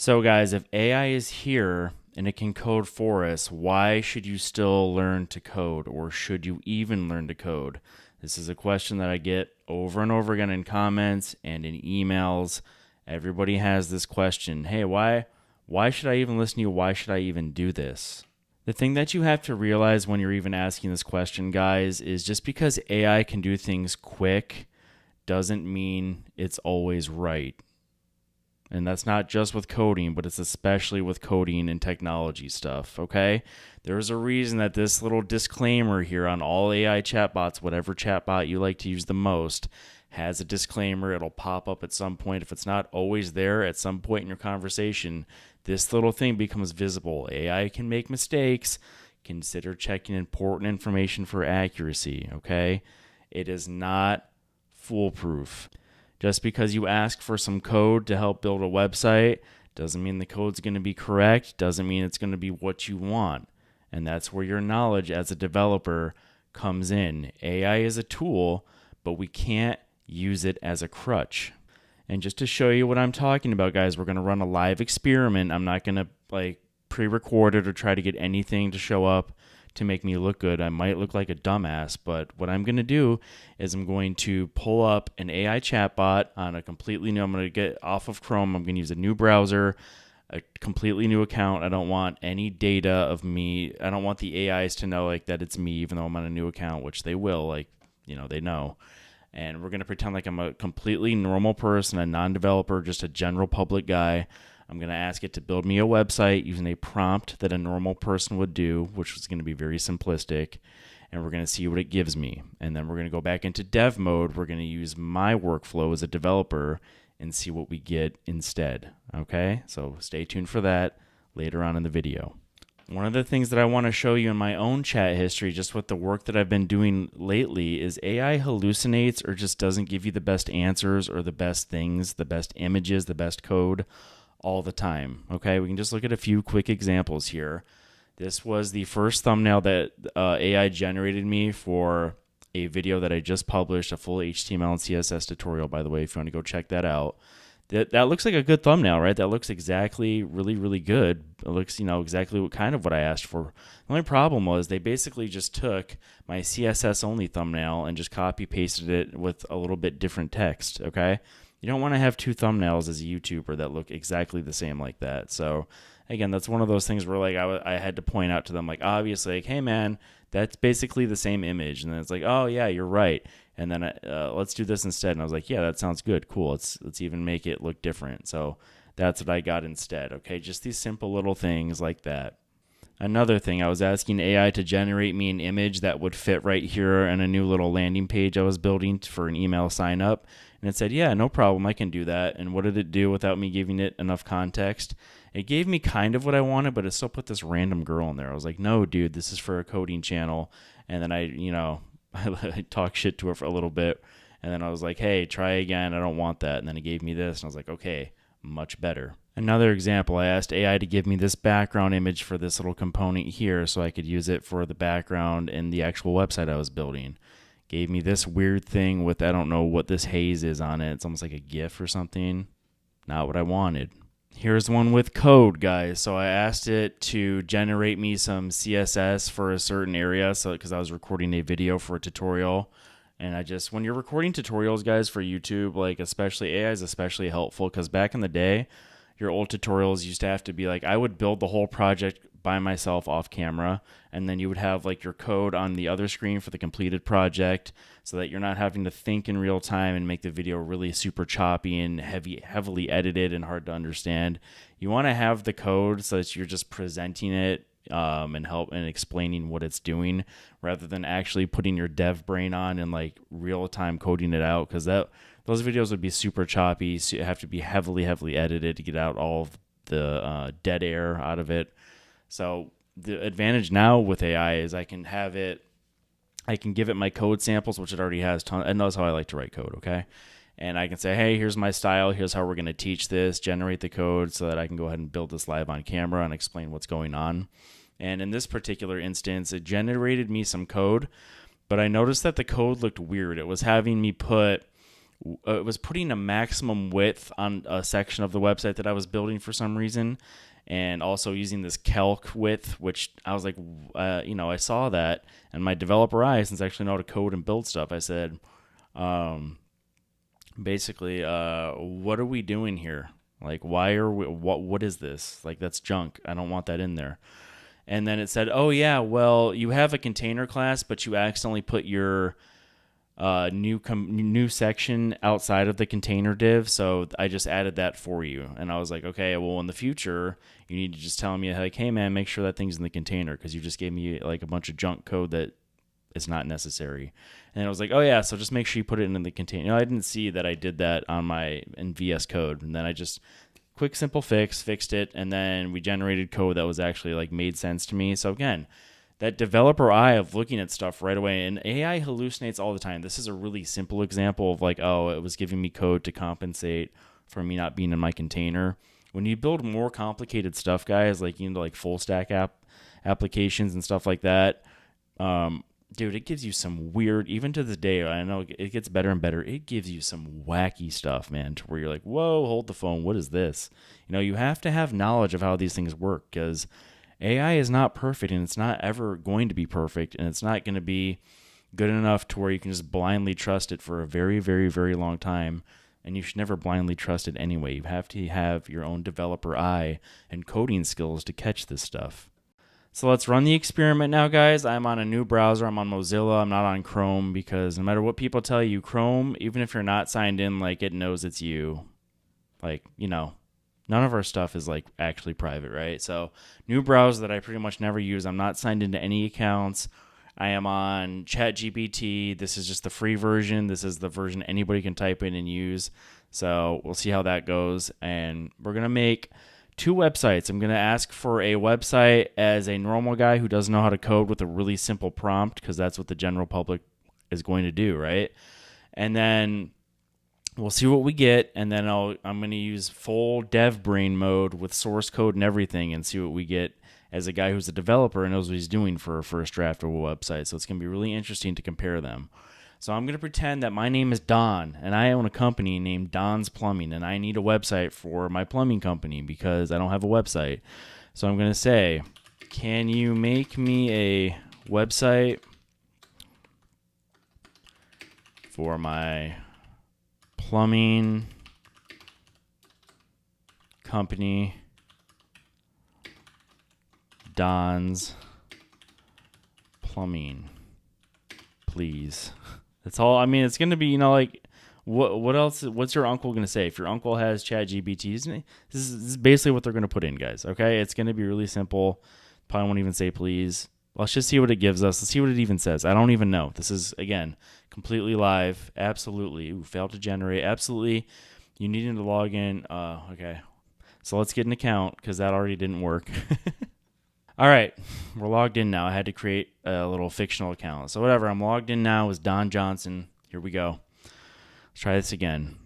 So, guys, if AI is here and it can code for us, why should you still learn to code, or should you even learn to code? This is a question that I get over and over again in comments and in emails. Everybody has this question. Hey, why should I even listen to you? Why should I even do this? The thing that you have to realize when you're even asking this question, guys, is just because AI can do things quick doesn't mean it's always right. And that's not just with coding, but it's especially with coding and technology stuff, okay? There's a reason that this little disclaimer here on all AI chatbots, whatever chatbot you like to use the most, has a disclaimer. It'll pop up at some point. If it's not always there, at some point in your conversation, this little thing becomes visible. AI can make mistakes. Consider checking important information for accuracy, okay? It is not foolproof. Just because you ask for some code to help build a website doesn't mean the code's going to be correct, doesn't mean it's going to be what you want. And that's where your knowledge as a developer comes in. AI is a tool, but we can't use it as a crutch. And just to show you what I'm talking about, guys, we're going to run a live experiment. I'm not going to pre-record it or try to get anything to show up to make me look good. I might look like a dumbass, but what I'm going to do is I'm going to pull up an AI chatbot on a completely new, I'm going to get off of Chrome. I'm going to use a new browser, a completely new account. I don't want any data of me. I don't want the AIs to know that it's me, even though I'm on a new account, which they will, they know. And we're going to pretend like I'm a completely normal person, a non-developer, just a general public guy. I'm going to ask it to build me a website using a prompt that a normal person would do, which is going to be very simplistic. And we're going to see what it gives me. And then we're going to go back into dev mode. We're going to use my workflow as a developer and see what we get instead. Okay? So stay tuned for that later on in the video. One of the things that I want to show you in my own chat history, just with the work that I've been doing lately, is AI hallucinates or just doesn't give you the best answers or the best things, the best images, the best code all the time. Okay, we can just look at a few quick examples here. This was the first thumbnail that AI generated me for a video that I just published, a full HTML and CSS tutorial, by the way, if you want to go check that out. That looks like a good thumbnail, right? That looks exactly really, really good. It looks, exactly what I asked for. The only problem was they basically just took my CSS only thumbnail and just copy pasted it with a little bit different text, okay? You don't want to have two thumbnails as a YouTuber that look exactly the same like that. So again, that's one of those things where I had to point out to them, obviously, hey man, that's basically the same image. And then it's oh yeah, you're right. And then let's do this instead. And I was like, yeah, that sounds good. Cool. Let's even make it look different. So that's what I got instead. Okay. Just these simple little things like that. Another thing, I was asking AI to generate me an image that would fit right here in a new little landing page I was building for an email sign up. And it said, yeah, no problem, I can do that. And what did it do without me giving it enough context? It gave me kind of what I wanted, but it still put this random girl in there. I was like, no, dude, this is for a coding channel. And then I talked shit to her for a little bit. And then I was like, hey, try again. I don't want that. And then it gave me this. And I was like, okay, much better. Another example, I asked AI to give me this background image for this little component here so I could use it for the background in the actual website I was building. Gave me this weird thing with, I don't know what this haze is on it. It's almost like a GIF or something. Not what I wanted. Here's one with code, guys. So I asked it to generate me some CSS for a certain area, because I was recording a video for a tutorial. And when you're recording tutorials, guys, for YouTube, especially AI is especially helpful, because back in the day, your old tutorials used to have to be I would build the whole project by myself off camera, and then you would have your code on the other screen for the completed project, so that you're not having to think in real time and make the video really super choppy and heavily edited and hard to understand. You want to have the code so that you're just presenting it and explaining what it's doing, rather than actually putting your dev brain on and real time coding it out, because those videos would be super choppy. So you have to be heavily edited to get out all of the dead air out of it. So the advantage now with AI is I can give it my code samples, which it already has it knows how I like to write code, okay? And I can say, hey, here's my style, here's how we're going to teach this, generate the code so that I can go ahead and build this live on camera and explain what's going on. And in this particular instance, it generated me some code, but I noticed that the code looked weird. It was having me put it was putting a maximum width on a section of the website that I was building for some reason, and also using this calc width, which I was like, I saw that, and my developer eye, since I actually know how to code and build stuff, I said, basically, what are we doing here? Like, why are we? What is this? Like, that's junk. I don't want that in there. And then it said, oh yeah, well, you have a container class, but you accidentally put your new section outside of the container div, so I just added that for you. And I was like, okay, well, in the future, you need to just tell me, like, hey man, make sure that thing's in the container, because you just gave me like a bunch of junk code that is not necessary. And I was like, oh yeah, so just make sure you put it in the container. I didn't see that I did that in VS Code, and then I just quick simple fixed it, and then we generated code that was actually like made sense to me. So again, that developer eye of looking at stuff right away, and AI hallucinates all the time. This is a really simple example of like, oh, it was giving me code to compensate for me not being in my container. When you build more complicated stuff, guys, like, like full stack applications and stuff like that, dude, it gives you some weird, even to this day, I know it gets better and better, it gives you some wacky stuff, man, to where you're like, whoa, hold the phone, what is this? You have to have knowledge of how these things work, because AI is not perfect, and it's not ever going to be perfect, and it's not going to be good enough to where you can just blindly trust it for a very, very, very long time, and you should never blindly trust it anyway. You have to have your own developer eye and coding skills to catch this stuff. So let's run the experiment now, guys. I'm on a new browser. I'm on Mozilla. I'm not on Chrome, because no matter what people tell you, Chrome, even if you're not signed in, like, it knows it's you. Like, none of our stuff is like actually private, right? So new browser that I pretty much never use. I'm not signed into any accounts. I am on ChatGPT. This is just the free version. This is the version anybody can type in and use. So we'll see how that goes. And we're going to make 2 websites. I'm going to ask for a website as a normal guy who doesn't know how to code with a really simple prompt, because that's what the general public is going to do, right? And then we'll see what we get, and then I'm going to use full dev brain mode with source code and everything, and see what we get as a guy who's a developer and knows what he's doing for a first draft of a website. So it's going to be really interesting to compare them. So I'm going to pretend that my name is Don, and I own a company named Don's Plumbing, and I need a website for my plumbing company because I don't have a website. So I'm going to say, can you make me a website for my plumbing company, Don's Plumbing, please? That's all. I mean, it's going to be, like, what else? What's your uncle going to say? If your uncle has ChatGPT, this is basically what they're going to put in, guys. Okay, it's going to be really simple. Probably won't even say please. Let's just see what it gives us. Let's see what it even says. I don't even know. This is, again, completely live. Absolutely. Ooh, failed to generate. Absolutely. You needed to log in. Okay. So let's get an account, because that already didn't work. All right. We're logged in now. I had to create a little fictional account. So whatever. I'm logged in now as Don Johnson. Here we go. Let's try this again.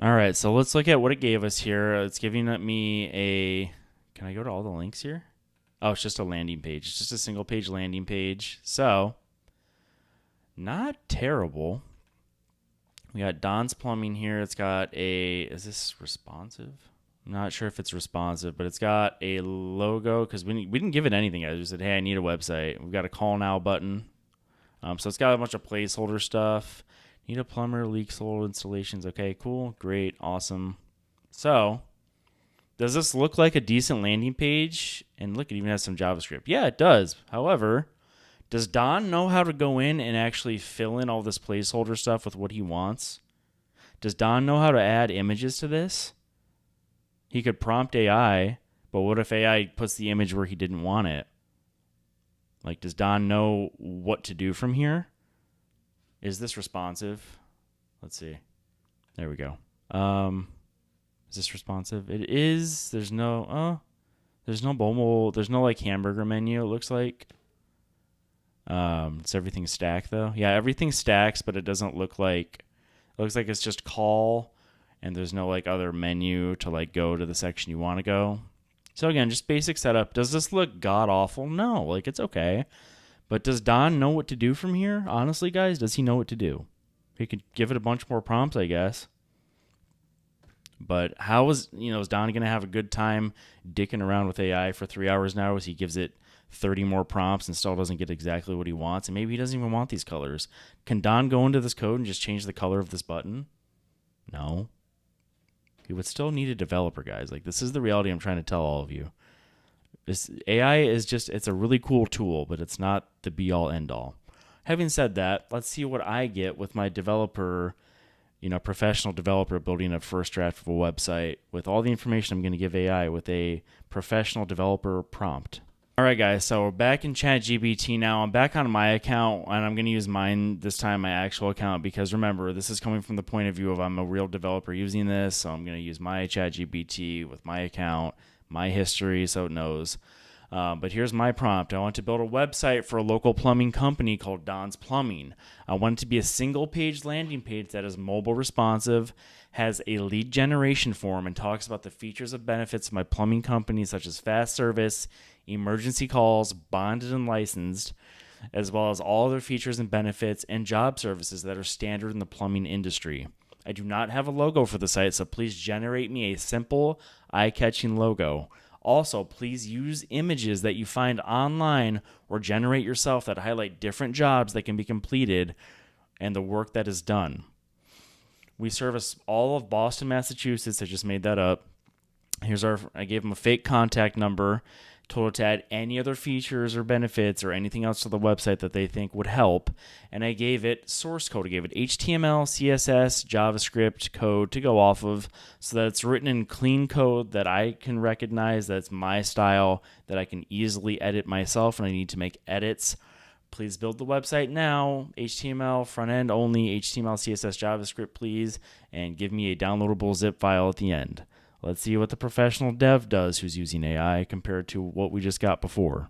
All right. So let's look at what it gave us here. It's giving me a... Can I go to all the links here? Oh, it's just a landing page. It's just a single page landing page. So, not terrible. We got Don's Plumbing here. It's got a... Is this responsive? I'm not sure if it's responsive, but it's got a logo, because we didn't give it anything. I just said, hey, I need a website. We've got a call now button. So it's got a bunch of placeholder stuff. Need a plumber, leak solar installations. Okay, cool, great, awesome. So, does this look like a decent landing page? And look, it even has some JavaScript. Yeah, it does. However, does Don know how to go in and actually fill in all this placeholder stuff with what he wants? Does Don know how to add images to this? He could prompt AI, but what if AI puts the image where he didn't want it? Like, does Don know what to do from here? Is this responsive? Let's see. There we go. Is this responsive? It is. There's no mobile. There's no like hamburger menu. It looks like. It's everything stacked though. Yeah, everything stacks, but it doesn't look like. It looks like it's just call, and there's no like other menu to like go to the section you want to go. So again, just basic setup. Does this look god awful? No, like it's okay. But does Don know what to do from here? Honestly, guys, does he know what to do? He could give it a bunch more prompts, I guess. But how is Don going to have a good time dicking around with AI for 3 hours now as he gives it 30 more prompts and still doesn't get exactly what he wants? And maybe he doesn't even want these colors. Can Don go into this code and just change the color of this button? No. He would still need a developer, guys. Like, this is the reality I'm trying to tell all of you. This AI is just, it's a really cool tool, but it's not the be-all, end-all. Having said that, let's see what I get with my developer, professional developer building a first draft of a website with all the information I'm going to give AI with a professional developer prompt. All right, guys, so we're back in ChatGPT now. I'm back on my account, and I'm going to use mine this time, my actual account, because remember, this is coming from the point of view of I'm a real developer using this, so I'm going to use my ChatGPT with my account, my history, so it knows. But here's my prompt. I want to build a website for a local plumbing company called Don's Plumbing. I want it to be a single-page landing page that is mobile responsive, has a lead generation form, and talks about the features and benefits of my plumbing company, such as fast service, emergency calls, bonded and licensed, as well as all other features and benefits and job services that are standard in the plumbing industry. I do not have a logo for the site, so please generate me a simple, eye-catching logo. Also, please use images that you find online or generate yourself that highlight different jobs that can be completed and the work that is done. We service all of Boston, Massachusetts. I just made that up. I gave them a fake contact number, told it to add any other features or benefits or anything else to the website that they think would help. And I gave it source code. I gave it HTML, CSS, JavaScript code to go off of so that it's written in clean code that I can recognize, that's my style, that I can easily edit myself when I need to make edits. Please build the website now. HTML, front end only, HTML, CSS, JavaScript, please. And give me a downloadable zip file at the end. Let's see what the professional dev does who's using AI compared to what we just got before.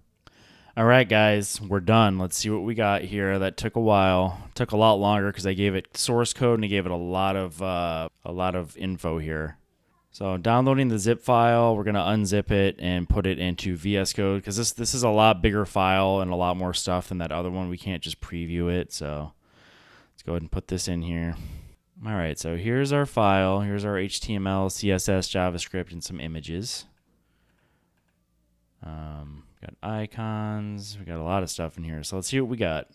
All right, guys, we're done. Let's see what we got here. That took a while. Took a lot longer because I gave it source code and I gave it a lot of info here. So downloading the zip file, we're going to unzip it and put it into VS Code because this is a lot bigger file and a lot more stuff than that other one. We can't just preview it. So let's go ahead and put this in here. All right, so here's our file. Here's our HTML, CSS, JavaScript, and some images. Got icons. We got a lot of stuff in here. So let's see what we got.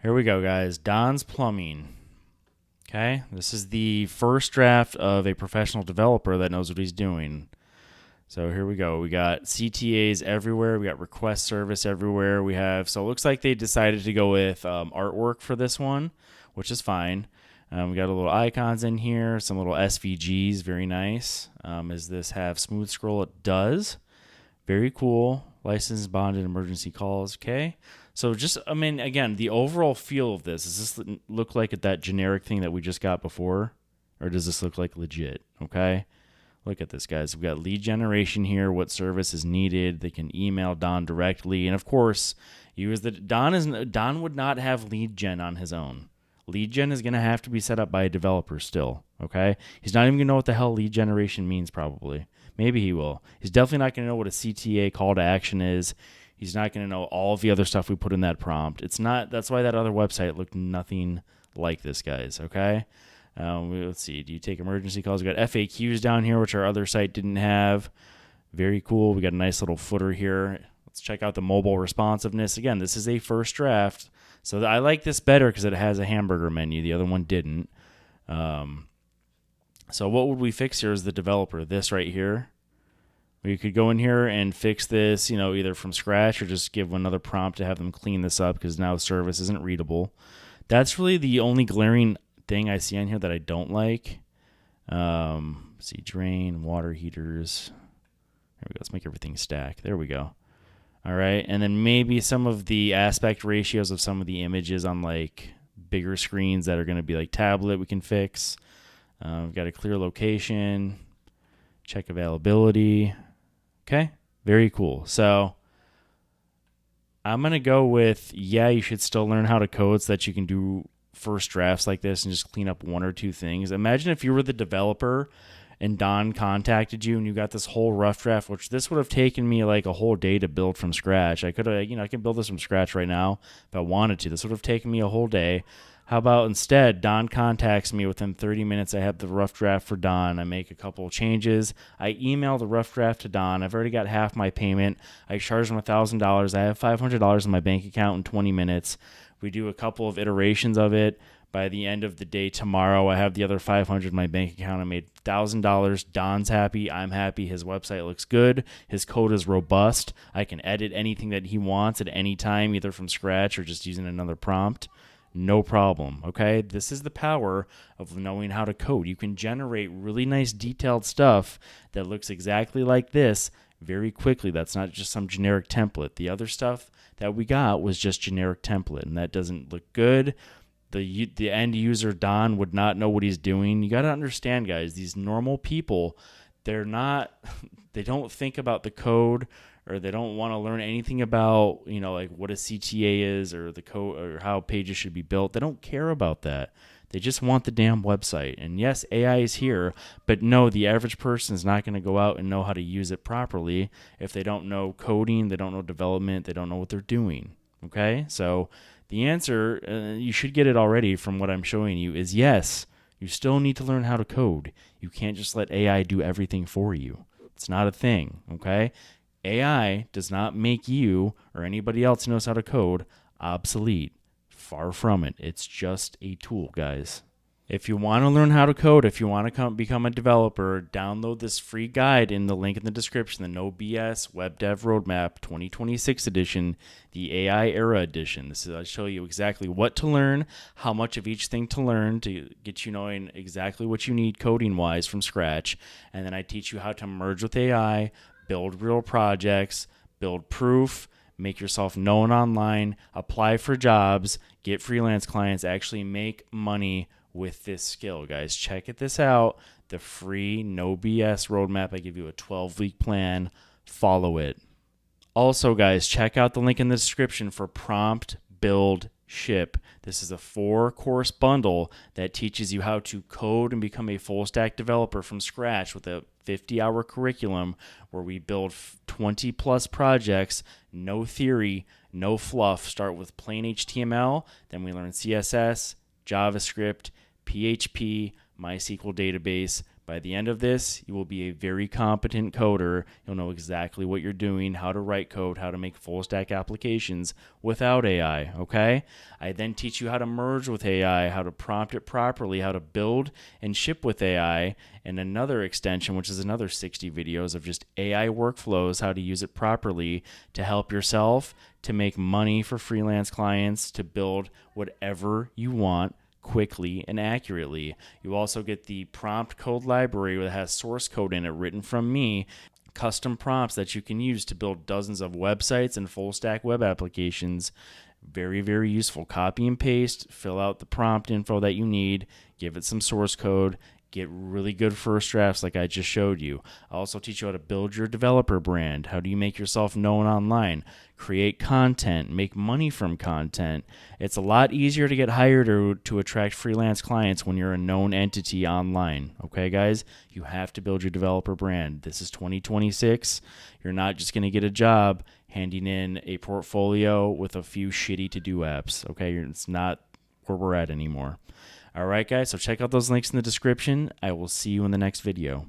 Here we go, guys. Don's Plumbing. Okay, this is the first draft of a professional developer that knows what he's doing. So here we go. We got CTAs everywhere. We got request service everywhere. So it looks like they decided to go with artwork for this one, which is fine. We got a little icons in here, some little SVGs, very nice. Does this have smooth scroll? It does. Very cool. Licensed, bonded, emergency calls. Okay. So again, the overall feel of this, does this look like that generic thing that we just got before? Or does this look like legit? Okay. Look at this, guys. We've got lead generation here, what service is needed. They can email Don directly. And of course, Don would not have lead gen on his own. Lead gen is going to have to be set up by a developer still, okay? He's not even going to know what the hell lead generation means probably. Maybe he will. He's definitely not going to know what a CTA call to action is. He's not going to know all of the other stuff we put in that prompt. That's why that other website looked nothing like this, guys, okay? Let's see. Do you take emergency calls? We got FAQs down here, which our other site didn't have. Very cool. We got a nice little footer here. Let's check out the mobile responsiveness. Again, this is a first draft. So I like this better because it has a hamburger menu. The other one didn't. So what would we fix here as the developer? This right here. We could go in here and fix this, either from scratch or just give another prompt to have them clean this up because now the service isn't readable. That's really the only glaring thing I see on here that I don't like. See, drain, water heaters. There we go. Let's make everything stack. There we go. All right, and then maybe some of the aspect ratios of some of the images on like bigger screens that are going to be like tablet we can fix. We've got a clear location, check availability. Okay, very cool. So I'm going to go with, you should still learn how to code so that you can do first drafts like this and just clean up one or two things. Imagine if you were the developer and Don contacted you and you got this whole rough draft, which this would have taken me like a whole day to build from scratch. I could have, I can build this from scratch right now if I wanted to. This would have taken me a whole day. How about instead, Don contacts me within 30 minutes. I have the rough draft for Don. I make a couple of changes. I email the rough draft to Don. I've already got half my payment. I charge him $1,000. I have $500 in my bank account in 20 minutes. We do a couple of iterations of it. By the end of the day tomorrow, I have the other $500 in my bank account. I made $1,000. Don's happy. I'm happy. His website looks good. His code is robust. I can edit anything that he wants at any time, either from scratch or just using another prompt. No problem, okay? This is the power of knowing how to code. You can generate really nice detailed stuff that looks exactly like this very quickly. That's not just some generic template. The other stuff that we got was just generic template, and that doesn't look good. The end user, Don, would not know what he's doing. You got to understand, guys, these normal people, they don't think about the code, or they don't want to learn anything about, like what a CTA is or the code or how pages should be built. They don't care about that. They just want the damn website. And yes, AI is here, but no, the average person is not going to go out and know how to use it properly if they don't know coding, they don't know development, they don't know what they're doing. Okay? So the answer, you should get it already from what I'm showing you, is yes, you still need to learn how to code. You can't just let AI do everything for you. It's not a thing, okay? AI does not make you or anybody else who knows how to code obsolete. Far from it. It's just a tool, guys. If you want to learn how to code, if you want to become a developer, download this free guide in the link in the description, the No BS Web Dev Roadmap 2026 edition, the AI Era edition. I'll show you exactly what to learn, how much of each thing to learn to get you knowing exactly what you need coding-wise from scratch. And then I teach you how to merge with AI, build real projects, build proof, make yourself known online, apply for jobs, get freelance clients, actually make money with this skill, guys. Check this out. The free No BS roadmap. I give you a 12-week plan. Follow it. Also, guys, check out the link in the description for Prompt, Build, Ship. This is a 4-course bundle that teaches you how to code and become a full stack developer from scratch with a 50-hour curriculum where we build 20 plus projects, no theory, no fluff. Start with plain HTML, then we learn CSS, JavaScript, PHP, MySQL database. By the end of this, you will be a very competent coder. You'll know exactly what you're doing, how to write code, how to make full stack applications without AI, okay? I then teach you how to merge with AI, how to prompt it properly, how to build and ship with AI, and another extension, which is another 60 videos of just AI workflows, how to use it properly to help yourself, to make money for freelance clients, to build whatever you want quickly and accurately. You also get the prompt code library that has source code in it written from me, custom prompts that you can use to build dozens of websites and full stack web applications. Very, very useful. Copy and paste, fill out the prompt info that you need, give it some source code, get really good first drafts like I just showed you. I also teach you how to build your developer brand. How do you make yourself known online? Create content, make money from content. It's a lot easier to get hired or to attract freelance clients when you're a known entity online. Okay, guys? You have to build your developer brand. This is 2026. You're not just going to get a job handing in a portfolio with a few shitty to-do apps. Okay, it's not where we're at anymore. All right, guys, so check out those links in the description. I will see you in the next video.